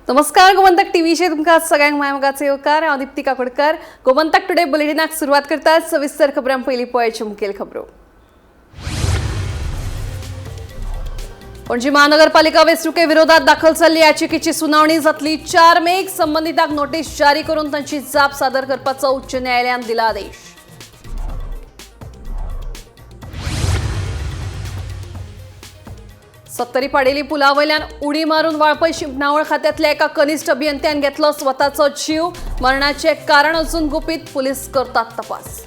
नमस्कार गोमंतक टीव्हीचे तुमका सगळ्यांक मायमगाचे येवकार हांव दीप्ती काकोडकर। गोमंतक टुडे बुलेटिनाक सुरुवात करतात सविस्तर खबरां पयलीं पळोवचे मुखेल खबरो। पणजी महानगरपालिका वेंचणुके विरोधात दाखल जाल्ली याचिकेची सुनावणी जातली 4 मेक संबंधितांक नोटीस जारी करून तांची जाप सादर करपाचो उच्च न्यायालयान दिला आदेश। सत्तरी पाडेली पुलावयल्यान उडी मारून वाळपय शिंपणावळ खात्यातल्या एका कनिष्ठ अभियंत्यान घेतलो स्वताचो जीव। मरणाचे कारण अजून गुपीत, पुलीस करतात तपास।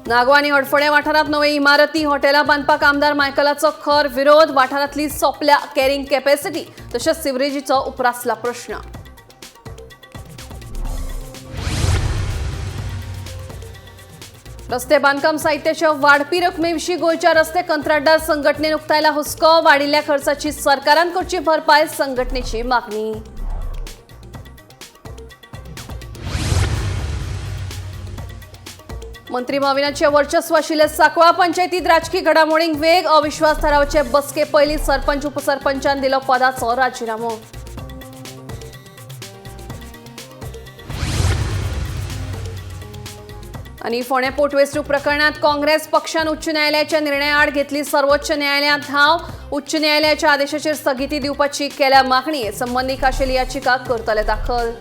नागवा आनी हडफोडे वाठारांत नवे इमारती हॉटेलां बांदपाक आमदार मायकलाचो खर विरोध। वाठारांतली सोंपल्या कॅरिंग कॅपॅसिटी तशेंच सिवरेजीचो उप्रासला प्रश्न। रस्ते बांदकाम साहित्याच्या वाढपी रकमेविशीं गोंयच्या रस्ते कंत्राटदार संघटनेन उक्तायला हुस्को। वाडिल्ल्या खर्चाची सरकारान करची भरपाय, संघटनेची मागणी। मंत्री माविनाचे वर्चस्व आशिल्ले सांकवाळ पंचायतीत राजकीय घडामोडींक वेग। अविश्वास थारावाचे बसके पयलीं सरपंच उपसरपंचान दिलो पदाचो राजिनामो। आणि फोंडे पोटवेंचणूक प्रकरणात काँग्रेस पक्षान उच्च न्यायालयाच्या निर्णया आड घेतली सर्वोच्च न्यायालयात धाव। उच्च न्यायालयाच्या आदेशाचेर स्थगिती दिवपाची केल्या मागणी। संबंधीक आशिल्ली याचिका करतले दाखल।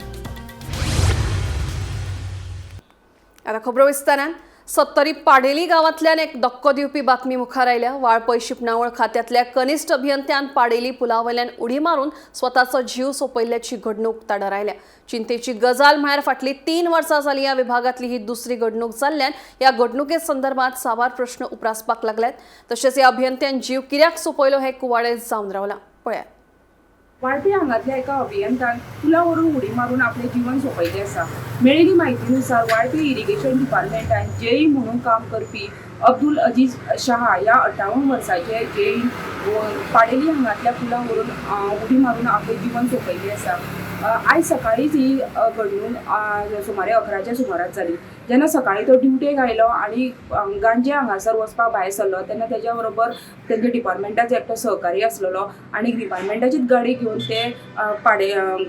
आता खबरो विस्तारान। सत्तरी पाडेली गांवांतल्यान एक धक्को दिवपी बातमी मुखार आयल्या। वाळपय शिंपणावळ खात्यातल्या कनिश्ठ अभियंत्यान पाडेली पुलावयल्यान उडी मारून स्वताचो जीव सोंपयल्ल्याची घडणूक ताडर आयल्या। चिंतेची गजाल म्हळ्यार फाटली 3 वर्सां जाली ह्या विभागातली ही दुसरी घडणूक जाल्ल्यान ह्या घडणुके संदर्भात साबार प्रश्न उप्रासपाक लागल्यात। तशेंच ह्या अभियंत्यान जीव कित्याक सोंपयलो हे कुवाडे जावन रावला। पळयात। वाळपे हांगातल्या एका अभियंत्यान पुलावरून उडी मारून आपले जीवन सोंपयले आसा। मेळिल्ली म्हायतीनुसार वाळपे इरिगेशन डिपार्टमेंटान जेई म्हणून काम करपी अब्दुल अजीज शहा ह्या 58 वर्साचे जेई पाडेली हांगातल्या पुलावरून उडी मारून आपले जीवन सोंपयले आसा। आयज सकाळीच ही घडणूक सुमारे 11च्या सुमाराक जाली। जेन्ना सकाळी तो ड्युटेक आयलो आनी गांजे हांगासर वचपाक भायर सरलो तेन्ना तेज्या बरोबर तेंच्या डिपार्टमेंटाचो एकटो सहकारी आसलेलो आनी डिपार्टमेंटाचीच गाडी घेवन ते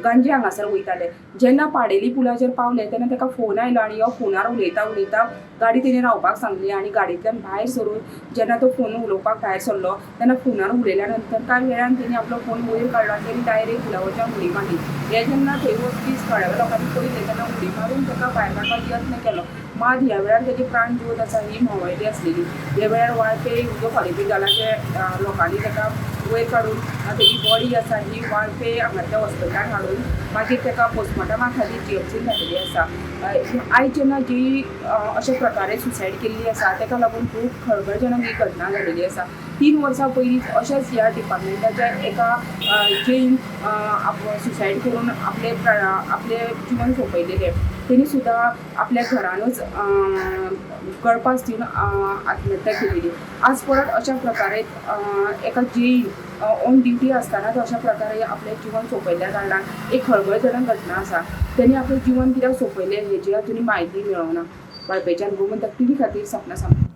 गांजे हांगासर वयताले। जेन्ना पाडेली पुलाचेर पावले तेन्ना ताका फोन आयलो आनी हो फोनार उलयता गाडी तेणें रावपाक सांगली आनी गाडयेंतल्यान भायर सरून जेन्ना तो फोन उलोवपाक भायर सरलो तेन्ना फोनार उलयल्या नंतर कांय वेळान तेणी आपलो फोन वयर काडलो आनी तेणी डायरेक्ट पुलावच्यान उडी मारली। हे जेन्ना थंय वचपी थोड्या लोकांनी पळयलें तेन्ना उडी मारून ताका भायर काडपाक यत्न केलो, मात ह्या वेळार तेजी प्राण ज्योत आसा ही म्होंवयली आसलेली। ह्या वेळार वाळपे उजो फारीपी जालाचे लोकांनी ताका वयर काडून तेजी बॉडी आसा ही वाळपे हांगाच्या हॉस्पिटलान हाडून मागीर ताका पोस्टमॉर्टमा खातीर जीएमसीन धाडलेली आसा। आयज जेन्ना जी अशे प्रकारे सुसायड केल्ली आसा ताका लागून खूब खळबळजनक ही घटना जाल्ली आसा। 3 वर्सां पयलींच अशेंच ह्या डिपार्टमेंटाच्या एका जेन सुसायड करून आपले जीवन सोंपयलेलें। तेणी सुद्दां आपल्या घरानूच गळफास दिवन आत्महत्या केलेली। आज परत अशा प्रकारे एका जेईन ऑन ड्युटी आसतनाच अशा प्रकारे आपले जीवन सोंपयल्ल्या कारणान एक खळबळजनक घटना आसा। तेणी आपलें जीवन कित्याक सोंपयलें हेची अजुनूय म्हायती मेळोना। वाळपेच्यान गोमंतक टीव्ही खातीर सपना सामंत।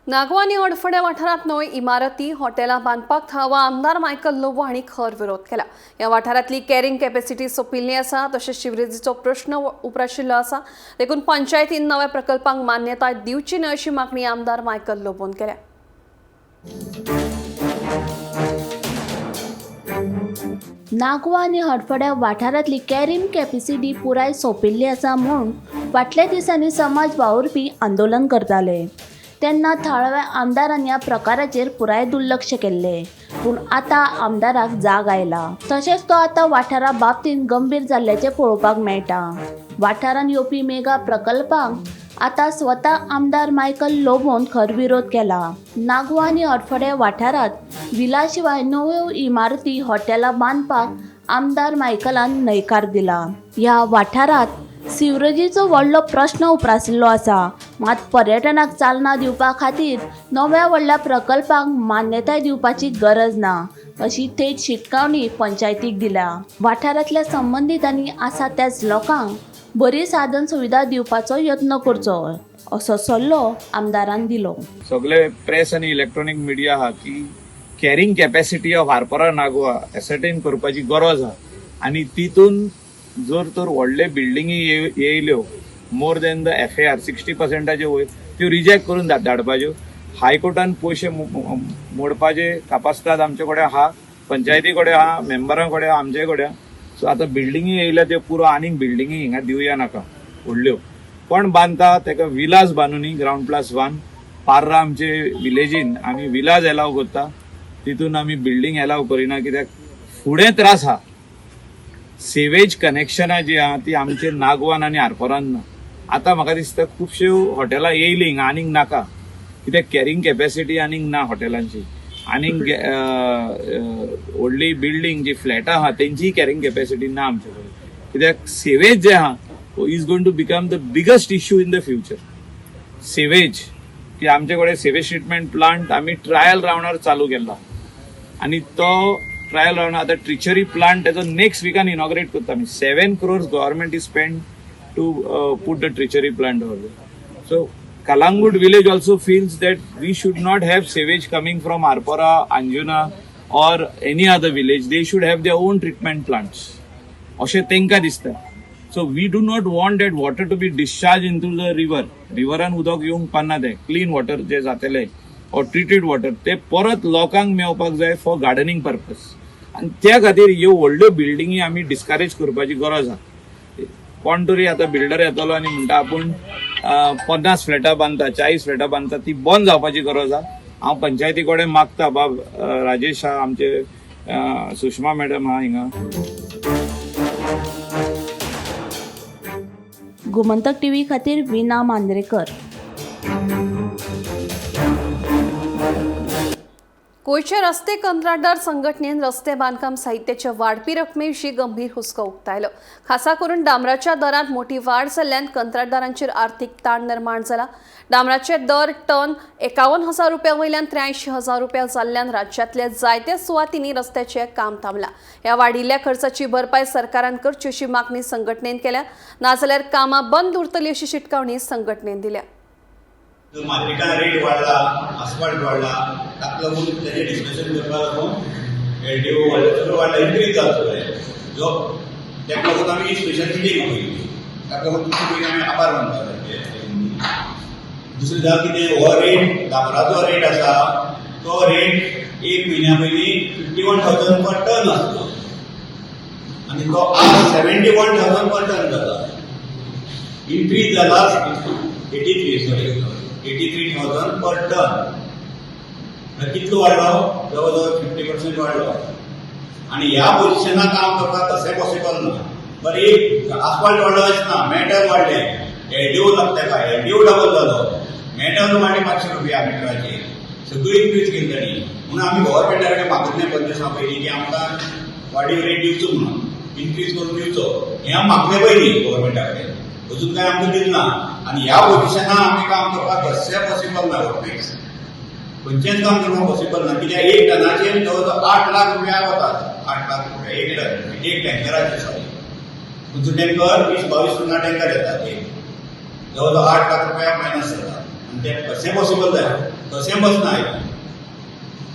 नागवा आनी हडफोडे वाठारांत नव्यो इमारती हॉटेलां बांदपाक थावा आमदार मायकल लोबो हांणी खर विरोध केला। ह्या वाठारांतली कॅरिंग कॅपॅसिटी सोंपिल्ली आसा तशेंच शिवरेजीचो प्रश्न उप्राशिल्लो आसा। देखून पंचायतीन नव्या प्रकल्पांक मान्यताय दिवची न्हय अशी मागणी आमदार मायकल लोबोन केल्या। नागवा आनी हडफोड्या वाठारांतली कॅरिंग कॅपॅसिटी पुराय सोंपिल्ली आसा म्हूण फाटल्या दिसांनी समाज वावुरपी आंदोलन करताले। तेन्ना थळाव्या आमदारांनी ह्या प्रकाराचेर पुराय दुर्लक्ष केल्लें, पूण आतां आमदाराक जाग आयला। तशेंच तो आतां वाठारा बाबतींत गंभीर जाल्ल्याचें पळोवपाक मेळटा। वाठारांत येवपी मेगा प्रकल्पांक आतां स्वता आमदार मायकल लोबोन खर विरोध केला। नागवा आनी हडफोडे वाठारांत विला शिवाय नव्यो इमारती हॉटेलां बांदपाक आमदार मायकलान न्हयकार दिला। ह्या वाठारांत सिवरेजीचो व्हडलो प्रश्न उप्रासिल्लो आसा, मात पर्यटनाक चालना दिवपा खातीर नव्या व्हडल्या प्रकल्पांक मान्यताय दिवपाची गरज ना अशी थेट शिटकावणी पंचायतीक दिल्या। वाठारांतल्या संबंधितांनी आसा त्याच लोकांक बरी साधन सुविधा दिवपाचो यत्न करचो असो सल्लो आमदारान दिलो। सगळे प्रेस आणि इलेक्ट्रॉनिक मिडिया हा की carrying capacity of Arpora Nagwa ascertain करपाची गरज आहा आनी तितून जर तर व्हडले बिल्डिंगी येयल्यो मोर दॅन द FAR 60%चे वयर त्यो रिजेक्ट करून धाडपाच्यो. हायकोर्टान पयशे मोडपाचे कापासतात आमचे कडेन आहा, पंचायती कडेन आहा, मेंबरां कडेन आहा, आमचे कडेन आहा. सो आतां बिल्डिंगी येयल्या त्यो पुरो आनीक बिल्डिंगी हिंगा दिवया नाका व्हडल्यो. कोण बांदता ताका विलाज बांदूनी ग्राउंड+1 पार्रा आमचे विलेजीन आमी विलाज एलाव करता, तितून आमी बिल्डिंग एलाव करिना कित्याक फुडें त्रास आहा. सेवेज कनेक्शनां जी आहा ती आमचे नागवान आनी आरपोरान ना. आतां म्हाका दिसता खुबश्यो हॉटेलां येयली हिंगा आनीक नाका कित्याक कॅरिंग कॅपॅसिटी आनीक ना हॉटेलांची. आनीक व्हडली बिल्डींग जी फ्लॅटां आहा तेंची कॅरिंग कॅपॅसिटी ना आमचे कडेन कित्याक सेवेज जे आहा is going to become the biggest issue in the future. Sewage की आमचे कडेन सेवेज ट्रिटमेंट प्लांट आमी ट्रायल राउंडार चालू केला आनी तो ट्रायल राउंड आतां ट्रिचरी प्लांट तेजो नेक्स्ट विकान इनॉग्रेट करता आमी. 7 crores government is spend to put the treachery plant over there. So Kalangut village also feels that we should not have sewage coming from Arpora, Anjuna or any other village. They should have their own treatment plants. Ashe tenka dista. So we do not want that water to be discharged into the river. Riveran udak येवंक पाना ते clean water जे जातले or treated water ते परत लोकांक मेवपाक जाय for gardening purpose. आनी त्या खातीर ह्यो व्हडल्यो बिल्डिंगी आमी डिस्करेज करपाची गरज आहा. कोण तरी आता बिल्डर येतलो आनी म्हणटा आपूण 50 फ्लॅटां बांदता 40 फ्लॅटां बांदता ती बंद जावपाची गरज आहा. हांव पंचायती कडेन मागता बाब राजेश आहा आमचे सुषमा मॅडम आहा हिंगा. गोमंतक टीव्ही खातीर विना मांद्रेकर. गोंयचे रस्ते कंत्राटदार संघटनेन रस्ते बांदकाम साहित्याच्या वाडपी रकमेविशीं गंभीर हुस्को उक्तायलो. खासा करून डांबराच्या दरांत मोठी वाड जाल्ल्यान कंत्राटदारांचेर आर्थीक ताण निर्माण जाला. डांबराचे दर टन 51,000 रुपया वयल्यान 83,000 रुपया जाल्ल्यान राज्यांतल्या जायत्या सुवातींनी रस्त्याचें काम थांबलां. ह्या वाडिल्ल्या खर्चाची भरपाय सरकारान करची अशी मागणी संघटनेन केल्या. नाजाल्यार कामां बंद उरतली अशी शिटकावणी संघटनेन दिल्या. मार्केटान रेट वाडला, आसफाल्ट वाडला, ताका लागून तेजें डिस्कशन करपाक लागून एलडीओ वाडला, सगळें वाडला, इनक्रीज जाला सगळें. जो ताका लागून आमी स्पेशल मिटींग आपयली. ताका लागून तुमचे पयलीं आमी आभार मानता. दुसरें जालें कितें हो रेट डांबराचो रेट आसा तो रेट एक म्हयन्या पयलीं 51,000 पर टन आसलो आनी तो आज 71,000 पर टन जाला. इनक्रीज जाला 83,000 पर टन. कितलो वाडलो? जवळ 50% वाडलो. आनी ह्या पोझिशनाक काम करपाक तशें पॉसिबल ना. बरें एक आसफाल्ट वाडलो अशें ना, मेटल वाडले, एलडीओ लागता तेका, एलडीओ डबल जालो, मेटल वाडले 500 रुपया मिटराचेर. सगळी इनक्रीज केली ताणी. म्हणून आमी गव्हर्मेंटा कडेन मागतलें 5 दिसां पयलीं की आमकां वाडीव रेट दिवचो म्हणून, इनक्रीज करून दिवचो हें आमी मागलें पयलीं गव्हर्मेंटा कडेन. अजून काय आमकां दिलना. आनी ह्या पोझिशनाक आमी काम करपाक तशें पॉसिबल ना. खंयचेंच काम करपाक पॉसिबल ना कित्याक एक टनाचेर जवळ 8 लाख रुपया वतात. 8 लाख रुपया एक टन, एक टँकराचेर. सॉरी तुमचो टँकर 20-22 टना टँकर येतात. जवळ 8 लाख रुपया मायनस जातात. आनी तें कशें पॉसिबल जाय? तशें बसना.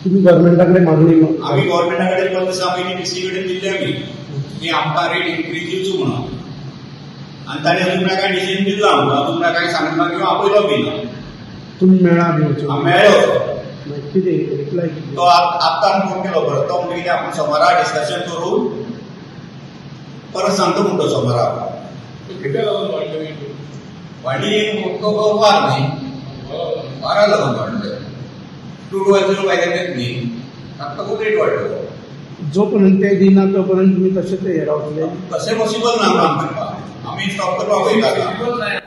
तुम्ही गव्हर्नमेंटा कडेन मागणी आमी गव्हर्मेंटा कडेन 5 दिसां पयलीं डीसी कडेन दिल्ली आमी की आमकां रेट इनक्रीज दिवचो म्हणून. आनी ताणें अजून काय डिसिजन दिला आमकां. अजून काय सांगना किंवा आपयलो बी ना. तुम्ही मेळा बी वचून मेळ्ळो कितें रिप्लाय तो आत्तां फोन केलो बरो. तो म्हणजे कितें आपूण सोमारा डिस्कशन करून परत सांगतो म्हणतो सोमारा. वाडी वार न्ही, वारा लागून वाडले. टू व्हिलर वायल्यात न्ही, ताका खूब रेट वाडलो. जोपर्यंत ते दिना तोपर्यंत तुम्ही तशेंच हे रावतले. तशें पॉसिबल ना काम करपाक. आमी स्टॉप करपाक वयता.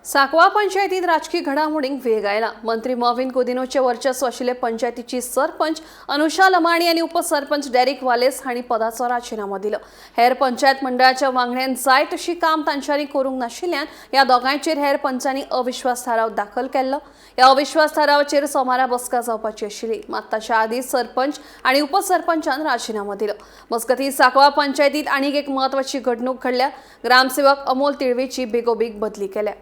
सांकवाळ पंचायतीत राजकीय घडामोडींक वेग आयला. मंत्री मॉविन कुदिनोचे वर्चस्व आशिल्ले पंचायतीची सरपंच अनुषा लमाणी आनी उपसरपंच डेरिक वालेस हांणी पदाचो राजिनामो दिलो. हेर पंचायत मंडळाच्या वांगड्यान जाय तशी काम तांच्यांनी करूंक नाशिल्ल्यान ह्या दोगांयचेर हेर पंचांनी अविश्वास थाराव दाखल केल्लो. ह्या अविश्वास थारावाचेर सोमारा बसका जावपाची आशिल्ली, मात ताच्या आदीं सरपंच आनी उपसरपंचान राजिनामो दिलो. मजगतीं सांकवाळ पंचायतीत आनीक एक म्हत्वाची घडणूक घडल्या. ग्रामसेवक अमोल तिळवेची बेगोबेग बदली केल्या.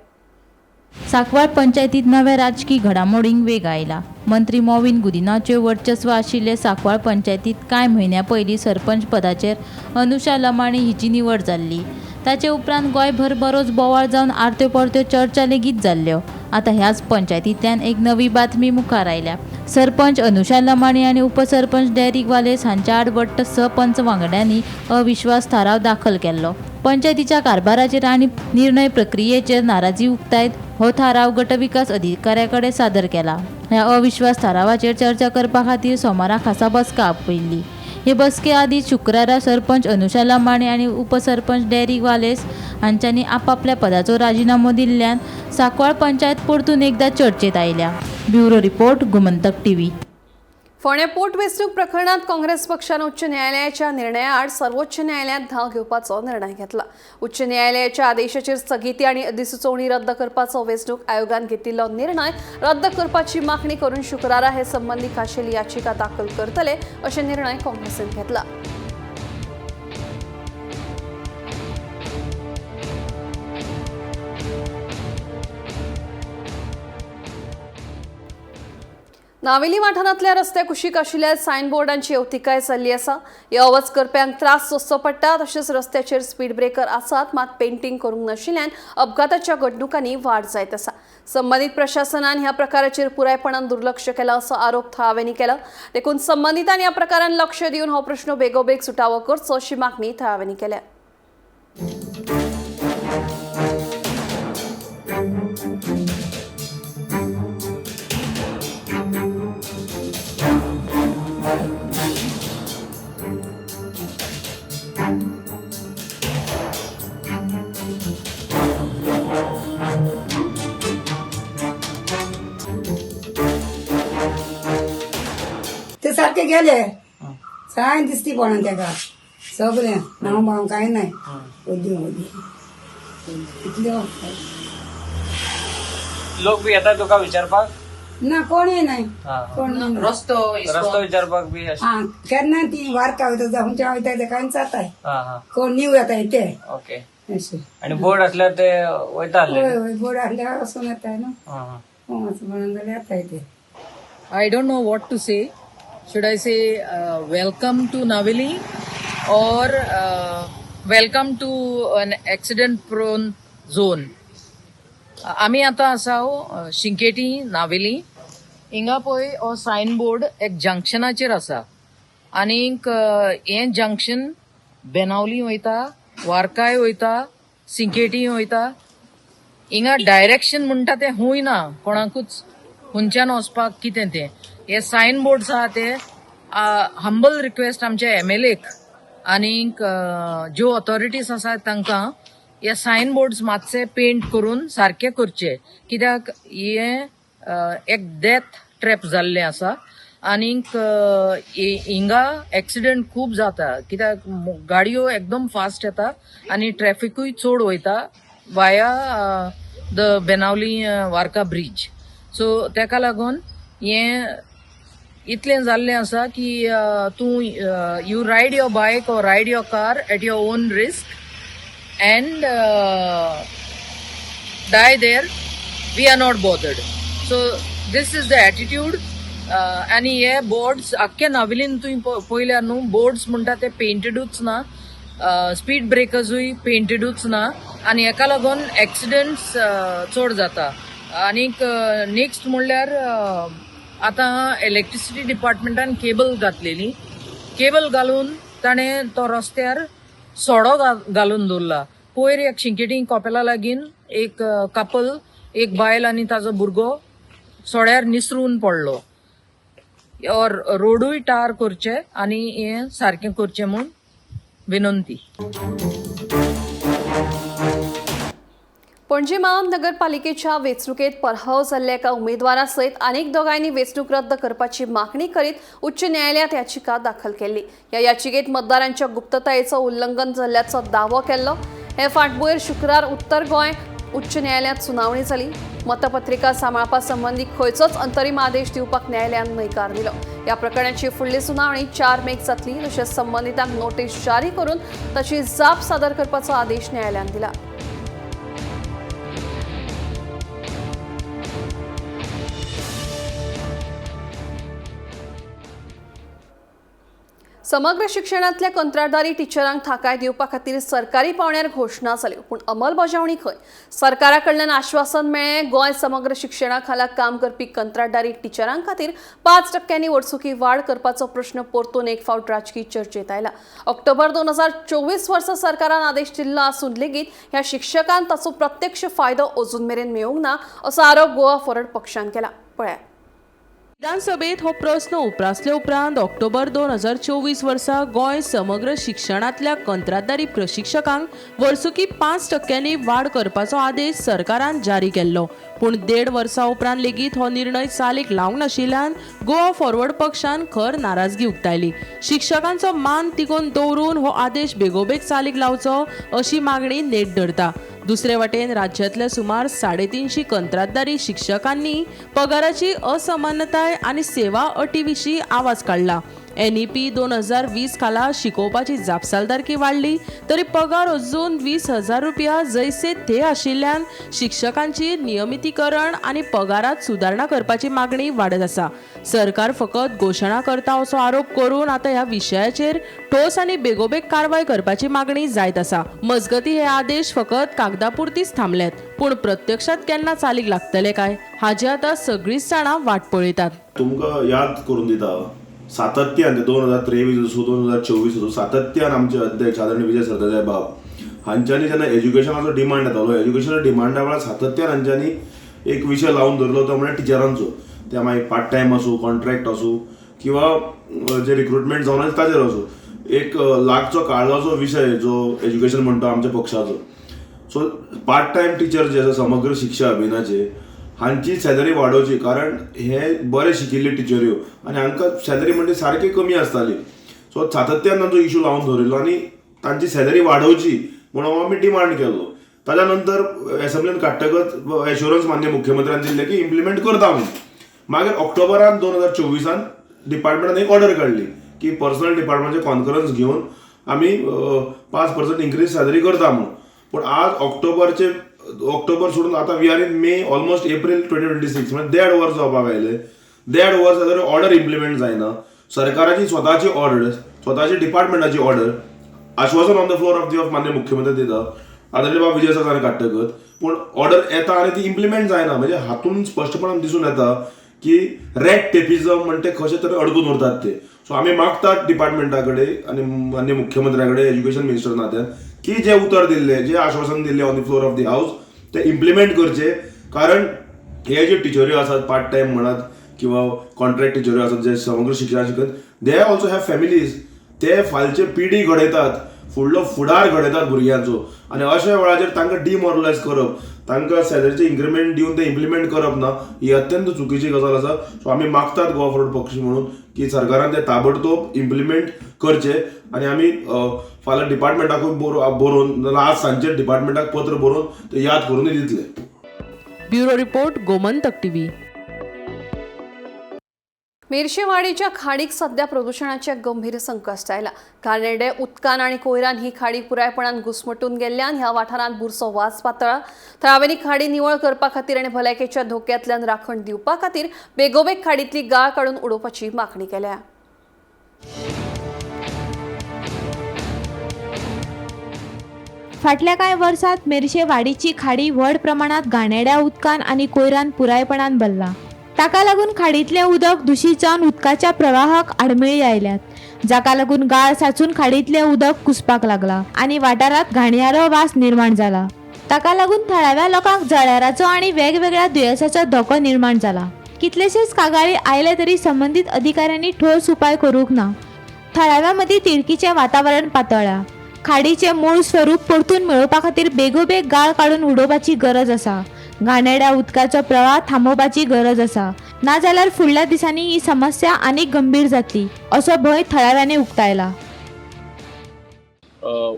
सांकवाळ पंचायतीत नव्या राजकी घडामोडींक वेग आयला. मंत्री मॉविन गुदिन्हाचें वर्चस्व आशिल्ले सांकवाळ पंचायतीत कांय म्हयन्या पयलीं सरपंच पदाचेर अनुषा लमाणी हिची निवड जाल्ली. ताचे उपरांत गोंयभर बरोच बोवाळ जावन आर्त्यो परत्यो चर्चा लेगीत जाल्ल्यो. आतां ह्याच पंचायतींतल्यान एक नवी बातमी मुखार आयल्या. सरपंच अनुषा लमाणी आनी उपसरपंच डेरिक वालेस हांच्या आडवट्ट सरपंच वांगड्यांनी अविश्वास थाराव दाखल केल्लो. पंचायतीच्या कारभाराचेर आनी निर्णय प्रक्रियेचेर नाराजी उक्तायत हो थाराव गटविकास अधिकाऱ्या कडेन सादर केला. ह्या अविश्वास थारावाचेर चर्चा करपा खातीर सोमारा खासा बसका आपयल्ली. हे बसके आदीं शुक्रारा सरपंच अनुषा लमाणी आनी उपसरपंच डेरिक वालेस हांच्यांनी आपापल्या पदाचो राजिनामो दिल्ल्यान सांकवाळ पंचायत परतून एकदा चर्चेत आयल्या. Bureau report, Gomantak TV. फोंडें पोटवेंचणूक प्रकरणात काँग्रेस पक्षान उच्च न्यायालयाच्या निर्णया आड सर्वोच्च न्यायालयात धाव घेवपाचो निर्णय घेतला. उच्च न्यायालयाच्या आदेशाचेर स्थगिती आनी अधिसुचोवणी रद्द करपाचो वेंचणूक आयोगान घेतिल्लो निर्णय रद्द करपाची मागणी करून शुक्रारा हे संबंधी खाशेली याचिका दाखल करतले अशें निर्णय काँग्रेसीन घेतला. नावेली वाठारांतल्या रस्त्या कुशीक आशिल्ल्या सायनबोर्डांची अवतिकाय चल्ली आसा. येवच करप्यांक त्रास सोंसचो पडटा. तशेंच रस्त्याचेर स्पीड ब्रेकर आसात मात पेंटिंग करूंक नाशिल्ल्यान अपघाताच्या घडणुकांनी वाड जायत आसा. संबंधीत प्रशासनान ह्या प्रकाराचेर पुरायपणान दुर्लक्ष केला असो आरोप थळाव्यांनी केला. देखून संबंधितांनी ह्या प्रकारान लक्ष दिवन हो प्रश्न बेगोबेग सुटावो करचो अशी मागणी थळाव्यांनी केल्या. ते सारखे गेले काय दिसती कोणा तेका सगळें नांव भाव काय नाही ओदी ओदी इतल्यो लोक बी येतात तुका विचारपाक ना कोणूय नाही कोण रस्तो विचारपाक बी हा केन्ना ती वारका वयता जावच्या वयता ते काय जाताय कोण नीव येताय ते ओके अशें आणि बोर्ड असल्यार ते वयता हय हय बोर्ड आसल्यार वचून येताय न्हू म्हणून जाल्यार येताय ते. I don't know what to say. Should I say welcome to Navili or welcome to an accident-prone zone? आमी आतां आसा शिंकेटी नावेली. हिंगा पळय हो सायन बोर्ड एक जंक्शनाचेर आसा आनीक हें जंक्शन बेनावली वयता, वारकाय वयता, सिंकेटी वयता. हिंगा डायरेक्शन म्हणटा तें खूंय ना कोणाकूच खंयच्यान वचपाक कितें तें. हे सायन बोर्ड्स आहा ते हंबल रिक्वेस्ट आमच्या MLAक आनीक ज्यो ऑथॉरिटीज आसात तांकां हे सायन बोर्ड्स मातशे पेंट करून सारखे करचे, कित्याक हे एक डेथ ट्रॅप जाल्लें आसा. आनीक हिंगा एक्सिडेंट खूब जाता कित्याक गाडयो एकदम फास्ट येता आनी ट्रॅफिकूय चड वयता वाया the Benaulim Varca bridge. So तेका लागून हें इतलें जाल्लें आसा की तूं you ride your bike or ride your car at your own risk and die there. We are not bothered. So this is the attitude. आनी हे बोर्ड्स आख्खे नावेलीन तुवें पळयल्यार न्हू बोर्ड्स म्हणटा ते पेंटेडूच ना, स्पीड ब्रेकर्सूय पेंटेडूच ना आनी हेका लागून एक्सिडेंट्स चड जाता. आनीक नेक्स्ट म्हणल्यार आतां इलेक्ट्रिसिटी डिपार्टमेंटान केबल घातलेली. केबल घालून ताणें तो रस्त्यार सोडो घालून दवरला. पयर एक शिंकेटी कोपेला लागीं एक कपल, एक बायल आनी ताजो भुरगो सोड्यार निसरून पडलो. रोडूय टार करचे आनी हें सारकें करचें म्हूण विनंती. पणजी महानगरपालिकेच्या वेंचणुकेत पराभव जाल्ल्या एका उमेदवारा सयत आनीक दोगांयनी वेंचणूक रद्द करपाची मागणी करीत उच्च न्यायालयात याचिका दाखल केल्ली. ह्या याचिकेत मतदारांच्या गुप्ततायेचो उल्लंघन जाल्ल्याचो दावो केल्लो. हे फाटभुंयेर शुक्रार उत्तर गोंय उच्च न्यायालयात सुनावणी जाली. मतपत्रिका सांबाळपा संबंधी खंयचोच अंतरीम आदेश दिवपाक न्यायालयान न्हयकार दिलो. ह्या प्रकरणाची फुडली सुनावणी 4 मेक जातली. तशेंच संबंधितांक नोटीस जारी करून ताची जाप सादर करपाचो आदेश न्यायालयान दिला. समग्र शिक्षणातल्या कंत्राटदारी टिचरांक थाकाय दिवपा खातीर सरकारी पावण्यार घोषणा जाल्यो पूण अंमलबजावणी खंय? सरकारा कडल्यान आश्वासन मेळ्ळें गोंय समग्र शिक्षणा खाला काम करपी कंत्राटदारी टिचरांक खातीर 5% वर्सुकी वाड करपाचो प्रश्न परतून एक फावट राजकीय चर्चेत आयला. ऑक्टोबर 2024 वर्सा सरकारान आदेश दिल्लो आसून लेगीत ह्या शिक्षकांक ताचो प्रत्यक्ष फायदो अजून मेरेन मेळूंक ना असो आरोप गोवा फॉरवर्ड पक्षान केला. पळया. विधानसभेत हो प्रश्न उपरासले उपरांत ऑक्टोबर 2024 वर्सा गोंय समग्र शिक्षणातल्या कंत्राटदारी प्रशिक्षकांक वर्सुकी 5% वाड करपाचो आदेश सरकारान जारी केल्लो. पूण 1.5 वर्सां उपरांत लेगीत हो निर्णय चालीक लावंक नाशिल्ल्यान गोवा फॉरवर्ड पक्षान खर नाराजगी उक्तायली. शिक्षकांचो मान तिगोवन दवरून हो आदेश बेगोबेग चालीक लावचो अशी मागणी नेट धरता. दुसरे वटेन राज्यांतल्या सुमार 350 कंत्राटदारी शिक्षकांनी पगाराची असमानताय आनी सेवा अटी विशीं आवाज काडला. NEP 2020 खाला शिकोवपाची जापसालदारकी वाडली तरी पगार अजून 20,000 रुपया जैसे ते आशिल्ल्यान शिक्षकांची नियमितीकरण आनी पगारात सुदारणा करपाची मागणी वाडत आसा. सरकार फकत घोशणा करता असो आरोप करून आता ह्या विशयाचेर ठोस आनी बेगोबेग कारवाय करपाची मागणी जायत आसा. मजगती हे आदेश फकत कागदापुरतीच थांबल्यात पूण प्रत्यक्षात केन्ना चालीक लागतले काय हाची आता सगळीच जाणां वाट पळयतात. तुमकां याद करून दिता सातत्यान 2023 असो 2024 असो सातत्यान आमचे अध्यक्ष आदरणीय विजय सरदेसाय बाब हांच्यांनी जेन्ना एज्युकेशनाचो डिमांड येतालो एज्युकेशनाच्या डिमांडा वेळार सातत्यान हांच्यांनी एक विशय लावन धरलो तो म्हणजे टिचरांचो. ते मागीर पार्ट टायम आसूं कॉन्ट्रॅक्ट आसूं किंवा जे रिक्रुटमेंट जावन आसा ताजेर आसूं एक लागचो काळजाचो विशय जो एज्युकेशन म्हणटा आमच्या पक्षाचो. सो पार्ट टायम टीचर जे आसा समग्र शिक्षा अभियानाचे हांची सॅलरी वाडोवची कारण हे बरे शिकिल्ले टिचऱ्यो आनी हांकां सॅलरी म्हणजे सारकी कमी आसताली. सो सातत्यान तांचो इशू लावन दवरिल्लो आनी तांची सॅलरी वाडोवची म्हणून आमी डिमांड केल्लो. ताज्या नंतर एसेंब्लीन काडटकच एश्युरन्स मान्य मुख्यमंत्र्यान दिल्ले की इम्प्लिमेंट करता आमी. मागीर ऑक्टोबरान 2024 डिपार्टमेंटान एक ऑर्डर काडली की पर्सनल डिपार्टमेंटाचे कॉन्फरन्स घेवन आमी 5% इन्क्रीज सॅलरी करता म्हणून. पूण आज ऑक्टोबर सोडून आता we are in May almost April 2026 म्हणजे 1.5 वर्स जावपाक आयले. 1.5 वर्स जाल्यार ऑर्डर इम्प्लिमेंट जायना. सरकाराची स्वताची ऑर्डर स्वताची डिपार्टमेंटाची ऑर्डर आश्वासन ऑन द फ्लोर ऑफ मान्य मुख्यमंत्री दिता आदरणीय बाब विजय सरकारान काडटकच पूण ऑर्डर येता आनी ती इम्प्लिमेंट जायना. म्हणजे हातून स्पश्टपणान दिसून येता की रेड टेपिझम म्हणटे कशे तरी अडकून उरतात ते. सो आमी मागतात डिपार्टमेंटा कडेन आनी मान्य मुख्यमंत्र्या कडेन एज्युकेशन मिनिस्टर नात्यान की जे उतर दिल्ले जे आश्वासन दिल्ले on the floor of the house ते इम्प्लिमेंट करचे. कारण हे जे टिचऱ्यो आसात पार्ट टायम म्हणत किंवा कॉन्ट्रॅक्ट टिचऱ्यो आसात जे समग्र शिक्षण शिकत दे ऑल्सो हॅव फॅमिलीज. ते फालचे पिढी घडयतात फुडलो फुडार घडयतात भुरग्यांचो आनी अशा वेळाचेर तांकां डिमॉरलायज करप तांकां सॅलरीचे इन्क्रिमेंट दिवन ते इम्प्लिमेंट करप ना ही अत्यंत चुकीची गजाल आसा. सो आमी मागतात गोवा फॉरवर्ड पक्ष म्हणून की सरकारान ते ताबडतोब इम्प्लिमेंट करचे आनी आमी फाल्यां डिपार्टमेंटाकूय बरोवन आज सांजे डिपार्टमेंटाक पत्र बरोवन ते याद करूनय दितले. Bureau report Gomantak TV. मेर्शेवाडीच्या खाडीक सध्या प्रदूषणाचे गंभीर संकट आयला. घाणेरडे उदकान आणि कोयरान ही खाडी पुरायपणान घुसमटून गेल्ल्यान ह्या वाठारांत बुरसो वास पातळ्ळा. थळाव्यांनी खाडी निवळ करपा खातीर आनी भलायकेच्या धोक्यांतल्यान राखण दिवपा खातीर बेगोबेग खाडींतली गाळ काडून उडोवपाची मागणी केल्या. फाटल्या कांय वर्सांत मेर्शेवाडीची खाडी व्हड प्रमाणात घाणेरड्या उदकान आनी कोयरान पुरायपणान भरला. ताका लागून खाडींतलें उदक दूषित जावन उदकाच्या प्रवाहाक आडमेळी आयल्यात. जाका लागून गाळ साचून खाडींतलें उदक कुसपाक लागला आनी वाठारांत घाणयारो वास निर्माण जाला. ताका लागून थळाव्या लोकांक जळाराचो आनी वेगवेगळ्या दुयेंसांचो धोको निर्माण जाला. कितलेशेच कागाळी आयले तरी संबंदीत अधिकाऱ्यांनी ठोस उपाय करूंक ना. थळाव्या मदीं तिडकीचें वातावरण पातळ्ळा. खाडीचें मूळ स्वरूप परतून मेळोवपा खातीर बेगोबेग गाळ काडून उडोवपाची गरज आसा. घाणेरड्या उदकाचो प्रवाह थांबोवपाची गरज आसा. नाजाल्यार फुडल्या दिसांनी ही समस्या आनीक गंभीर जातली असो भंय थळाव्यांनी उक्तायला.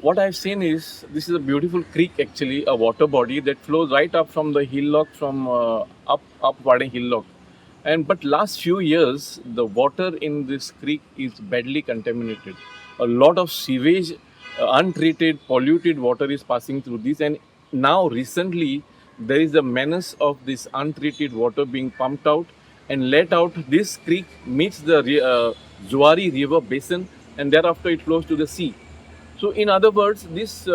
What I've seen is this is a beautiful creek, actually a water body that flows right up from the hillock from up Wade hillock. But last few years the water in this creek is badly contaminated. A lot of sewage, untreated, polluted water is passing through this, and now recently there is a menace of this untreated water being pumped out and let out. This creek meets the Zuari river basin and thereafter it flows to the sea. So, in other words, this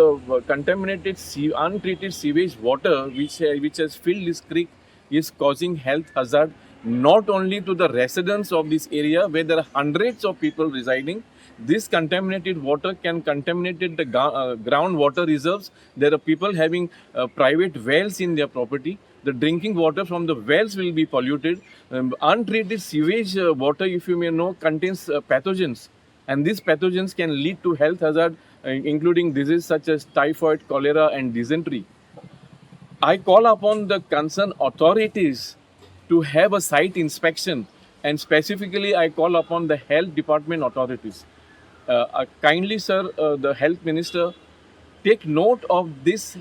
contaminated untreated sewage water which has filled this creek is causing health hazard not only to the residents of this area where there are hundreds of people residing. This contaminated water can contaminate the groundwater reserves. There are people having private wells in their property. The drinking water from the wells will be polluted. Untreated sewage water, if you may know, contains pathogens. And these pathogens can lead to health hazard, including diseases such as typhoid, cholera, and dysentery. I call upon the concerned authorities to have a site inspection, and specifically I call upon the health department authorities. Kindly, sir, the health minister, take note of this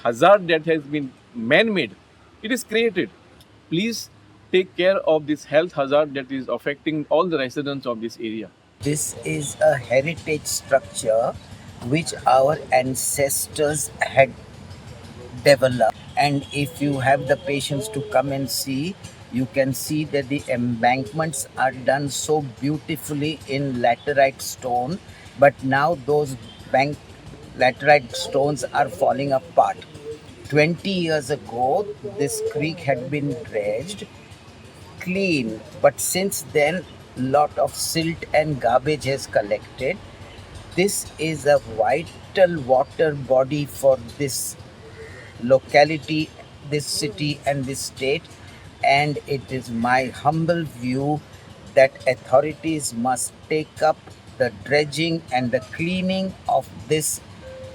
hazard that has been man-made. It is created. Please take care of this health hazard that is affecting all the residents of this area. This is a heritage structure which our ancestors had developed, and if you have the patience to come and see, you can see that the embankments are done so beautifully in laterite stone, but now those laterite stones are falling apart. 20 years ago, this creek had been dredged, clean, but since then, lot of silt and garbage has collected. This is a vital water body for this locality, this city and this state, and it is my humble view that authorities must take up the dredging and the cleaning of this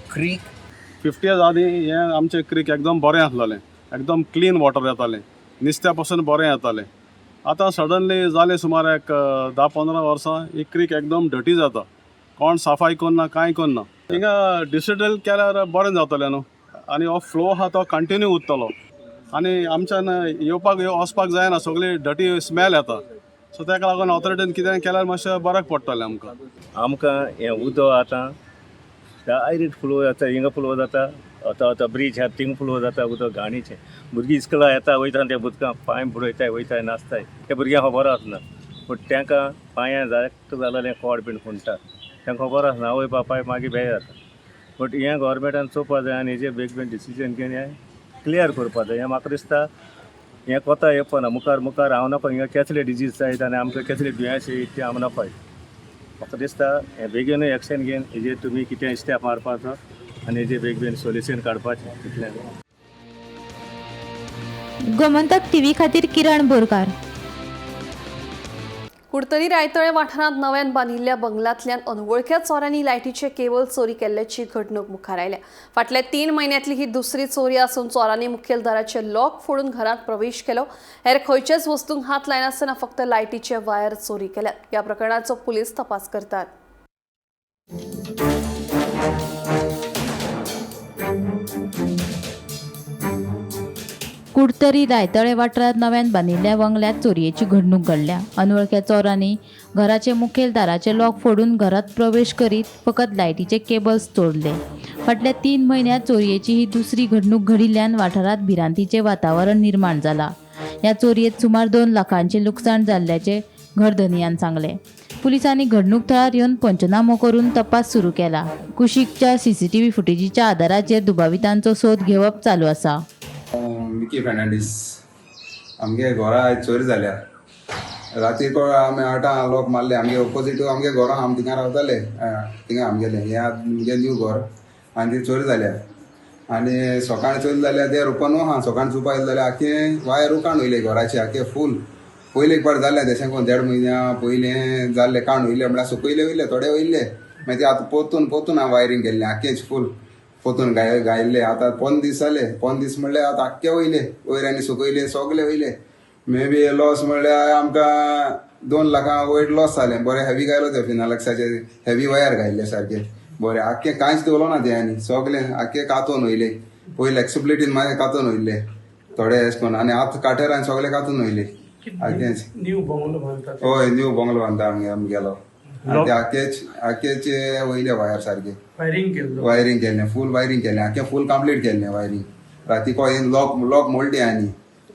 creek. 50 years आदी हे आमचे creek एकदम बरें आसलेलें, एकदम clean water येतालें, नुस्त्या पासून बरें येतालें. आतां सडनली जाले सुमार एक 10-15 वर्सां ही क्रीक एकदम डटी जाता. कोण सफाई करना, कांय करना. हिंगा डिजिटल केल्यार बरें जातलें न्हू, आनी हो फ्लो आहा तो कंटिन्यू उरतलो, आनी आमच्यान येवपाक वचपाक जायना, सगळी डटी स्मेल येता. सो ताका लागून ऑथॉरिटीन कितें केल्यार मातशें बऱ्याक पडटलें आमकां हें उदक आतां डायरेक्ट फ्लो जाता, हिंगा फ्लो जाता, आतां ब्रीज आहा थिंग फ्लो जाता उदक घाणीचें. भुरगीं इस्कुला येता वयता त्या उदकां पांय बुडयताय वयताय नाचताय. त्या भुरग्यांक खबर आसना, पूण तांकां पांयां जायत जालेलें कोड बीन फुंटा, तांकां खबर आसना, आवय बापाय मागीर भेय जाता. बट हें गोवोरमेंटान चोवपा जाय आनी हेजेर बेगीन डिसिजन घेवन हें क्लियर करपा जाय. हें म्हाका दिसता हें कोता येवपाना, मुखार हांव नाका हिंगा कसले डिजीज जायत आनी आमकां कसले दुयेंस येयत तें हांव नाका. म्हाका दिसता हें बेगीन एक्शन घेवन हेजेर तुमी कितें स्टेप मारपाचो आनी हेजेर बेगीन सोल्युशन काडपाचें तितलें. गोमंतक टीव्ही खातीर किरण बोरकार. कुडतरी रायतळे वाठारांत नव्यान बांदिल्ल्या बंगल्यांतल्यान अनवळख्या चोरांनी लायटीचे केबल चोरी केल्ल्याची घडणूक मुखार आयल्या. फाटल्या 3 म्हयन्यांतली ही दुसरी चोरी आसून चोरांनी मुखेल दाराचे लॉक फोडून घरांत प्रवेश केलो. हेर खंयचेच वस्तूंक हात लायनासतना फक्त लायटीचे वायर चोरी केल्यात. ह्या प्रकरणाचो पुलीस तपास करतात. कुडतरी रायतळे वाठारात नव्यान बांदिल्ल्या बंगल्यात चोरयेची घडणूक घडल्या. अनवळख्या चोरांनी घराचे मुखेल दाराचे लॉक फोडून घरात प्रवेश करीत फकत लायटीचे केबल्स तोडले. फाटल्या 3 म्हयन्यांत चोरयेची ही दुसरी घडणूक घडिल्ल्यान वाठारात भिरांतीचे वातावरण निर्माण जाला. ह्या चोरयेत सुमार 2 लाखांचे लुकसाण जाल्ल्याचे घरधनियान सांगले. पुलिसांनी घडणूक थळार येवन पंचनामो करून तपास सुरू केला. कुशीकच्या CCTV फुटेजीच्या आदाराचेर दुबावितांचो सोद घेवप चालू आसा. मिकी फेर्नांडीस आमगे घरा आयज चोरी जाल्या. राती आमी 8 लॉक मारले. आमगे ऑपोजीट आमगे घरा आमी थिंगा रावताले, थिंगा आमगेले हें आमगे न्यू घर, आनी ती चोरी जाल्या. आनी सकाळी चोरी जाल्या ते रुपन आहा. सकाळी चुपा येयले जाल्यार आख्खे वायर काण वयले घराचे आख्खे फूल. पयले एक पाट जालें तशें कोण 1.5 म्हयन्या पयलें जाल्ले काण वयले म्हळ्यार सकयले वयले थोडे वयले. मागीर ते आतां पोतून हांव वायरींग केल्लें आख्खेच फूल पोतून गायल्ले. आतां 5 दीस जाले. 5 दीस म्हणल्यार आतां आख्खे वयले, वयर आनी सकयले सगळे वयले. मे बी लॉस म्हणल्यार आमकां 2 लाखां वयर लॉस जालें. बरें हेवी गायलो ते फिनालक्साचे हेवी वायर घायल्ले सारके बरें. आख्खें कांयच दवरलो ना ते आनी सगळें आख्खें कातून वयले. पयले एक्सप्लिटीन मागीर कातून वयले थोडे अशें करून, आनी आतां काटेरान सगळे कातून वयले आख्खेच. न्यू बंगलो बांदता. हय न्यू बंगलो बांदता आमगेलो. आनी ते आख्खेच वयले वायर सारके वायरींग केल्लें फूल वायरींग केल्लें आख्खें फूल कंप्लीट केल्लें वायरींग. राती लॉक मोडले आनी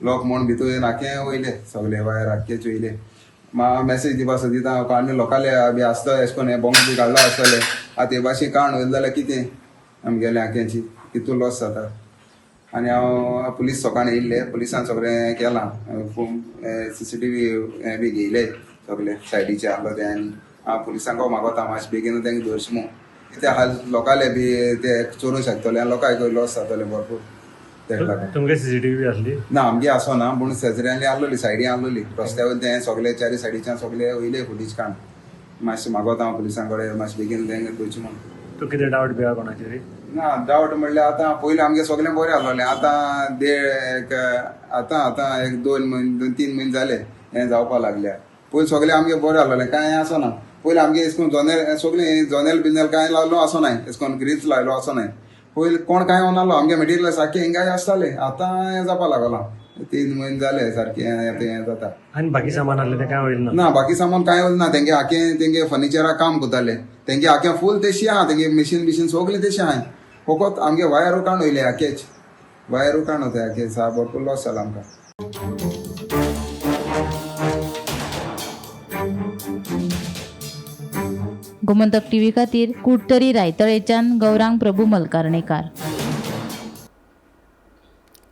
लॉक मोड भितर आख्खें वयले सगळे वायर आख्खेच वयले. मेसेज दिवपाक दिता आमी लोकाले बी आसता एश कोन्न बॉम्ब बी काडलो आसतले आतां हे भाशेन काण वयले जाल्यार कितें आमगेलें आख्यांची कितू लॉस जाता आनी हांव पुलीस सकाळीं येयल्ले पुलिसान सगळें केलां CCTV हें बी घेयले सगळे सायडीचे आहलो ते आनी हांव पुलिसांक मागोता मातशें बेगीन तेंका धरचें म्हूण कित्याक लोकाले बी ते चोरूंक शकतले आनी लोकांक लॉस जातले भरपूर तेका लागून तुमगे CCTV आसली ना आमगे आसोना पूण शेजऱ्यांनी आहलोली सायडीन आहलोली रस्त्या वयले तें सगळे चारी सायडीच्यान सगळे वयले फुटेज काण मातशें मागोता हांव पुलिसां कडेन मातशें बेगीन तेंका धरचें म्हूण तूं कितें डावट बी कोणाचेर ना डावट म्हणल्यार आतां पयलीं आमगे सगळें बरें आहलोलें आतां आतां एक 2-3 म्हयने जाले हें जावपा लागल्या पयलीं सगळें आमगे बरें आहलोलें कांय आसना पयलीं आमगे एशकोन जोनेल सगळें जोनेल बिनेल कांय लायलो आसनाय एशकोन ग्रिल्स लायलो आसनाय पयलीं कोण कांय नाहलो आमगे मटेरियल सारकें हिंगाय आसतालें आतां हें जावपा लागलां 3 म्हयने जाले सारकें हें जाता आनी बाकी सामान आहलें तें कांय वयलें ना ना बाकी सामान कांय उरलें ना तेंगे आखें तेंगे फर्निचराक काम करताले तेंगे आखें फूल तेशी आहा तेंगे मशीन सगळें तेशें आहाय फकत आमगे वायरू काण वयले आखेच वायरू काण होते आखे सा भरपूर लॉस जाला आमकां गोमंतक टीव्ही खातीर कुडतरी रायतळेच्यान गौरांग प्रभू मलकारणेकार.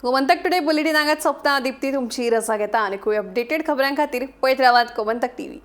गोमंतक टुडे बुलेटिनांगात सोंपता दिप्ती तुमची रजा घेता आनी अपडेटेड खबरां खातीर पळयत रावात गोमंतक टीव्ही.